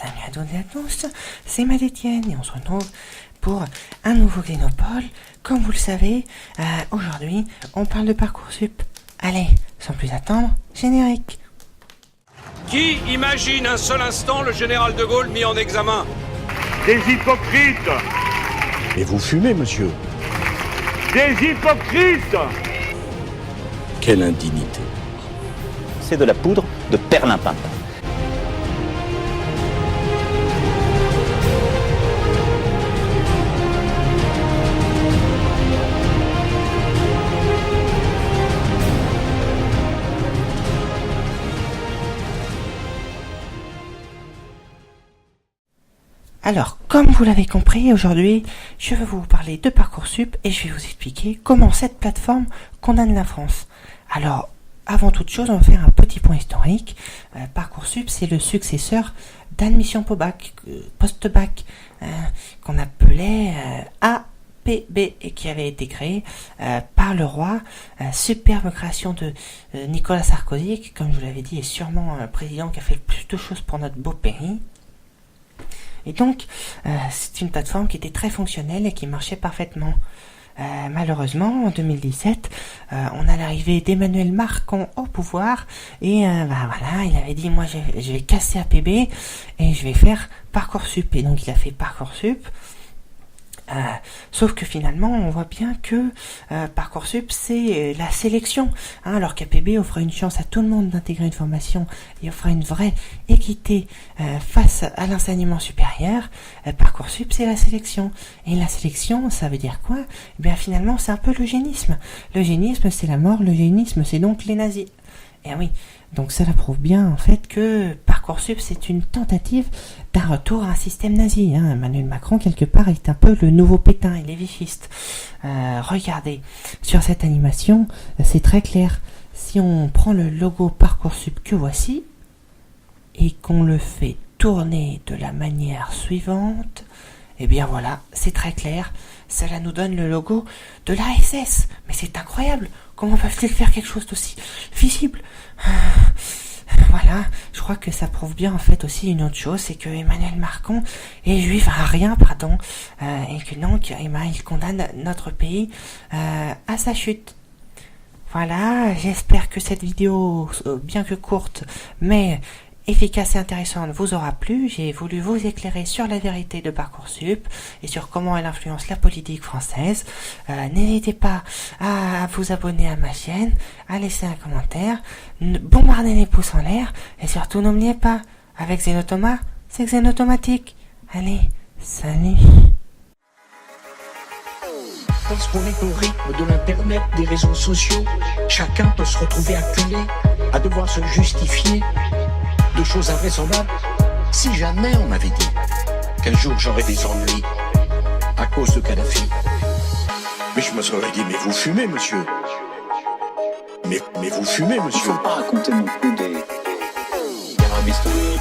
Salut à toutes et à tous, c'est Matt Etienne et on se retrouve pour un nouveau Xénopole. Comme vous le savez, aujourd'hui on parle de Parcoursup. Allez, sans plus attendre, générique. Qui imagine un seul instant le général de Gaulle mis en examen? Des hypocrites! Et vous fumez, monsieur? Des hypocrites! Quelle indignité! C'est de la poudre de perlimpinpin. Alors, comme vous l'avez compris, aujourd'hui, je vais vous parler de Parcoursup et je vais vous expliquer comment cette plateforme condamne la France. Alors, avant toute chose, on va faire un petit point historique. Parcoursup, c'est le successeur d'Admission Post-Bac, qu'on appelait APB et qui avait été créé par le roi. Superbe création de Nicolas Sarkozy, qui, comme je vous l'avais dit, est sûrement un président qui a fait le plus de choses pour notre beau pays. Et donc, c'est une plateforme qui était très fonctionnelle et qui marchait parfaitement. Malheureusement, en 2017, on a l'arrivée d'Emmanuel Macron au pouvoir et voilà, il avait dit moi je vais casser APB et je vais faire Parcoursup. Et donc il a fait Parcoursup. Sauf que finalement, on voit bien que Parcoursup, c'est la sélection. Alors qu'APB offre une chance à tout le monde d'intégrer une formation et offre une vraie équité face à l'enseignement supérieur, Parcoursup, c'est la sélection. Et la sélection, ça veut dire quoi? Eh bien, finalement, c'est un peu l'eugénisme. L'eugénisme, c'est la mort. L'eugénisme, c'est donc les nazis. Et oui, donc cela prouve bien en fait que Parcoursup c'est une tentative d'un retour à un système nazi. Emmanuel Macron quelque part est un peu le nouveau Pétain, il est vichiste. Regardez, sur cette animation, c'est très clair. Si on prend le logo Parcoursup que voici et qu'on le fait tourner de la manière suivante, eh bien voilà, c'est très clair. Cela nous donne le logo de l'ASS. Mais c'est incroyable. Comment peuvent-ils faire quelque chose d'aussi visible? Voilà, je crois que ça prouve bien en fait aussi une autre chose, c'est que Emmanuel Macron est juif à rien, et que donc il condamne notre pays à sa chute. Voilà, j'espère que cette vidéo, bien que courte, mais efficace et intéressante, vous aura plu. J'ai voulu vous éclairer sur la vérité de Parcoursup et sur comment elle influence la politique française. N'hésitez pas à vous abonner à ma chaîne, à laisser un commentaire, bombardez les pouces en l'air et surtout n'oubliez pas, avec Xénothomas, c'est Xénotomatique. Allez, salut! Parce qu'on est au rythme de l'internet, des réseaux sociaux, chacun peut se retrouver acculé à devoir se justifier de choses invraisemblables. Si jamais on m'avait dit qu'un jour j'aurais des ennuis à cause de Kadhafi, Mais je me serais dit, mais vous fumez, monsieur? Mais vous fumez, il monsieur? faut pas raconter non plus des carabistouilles.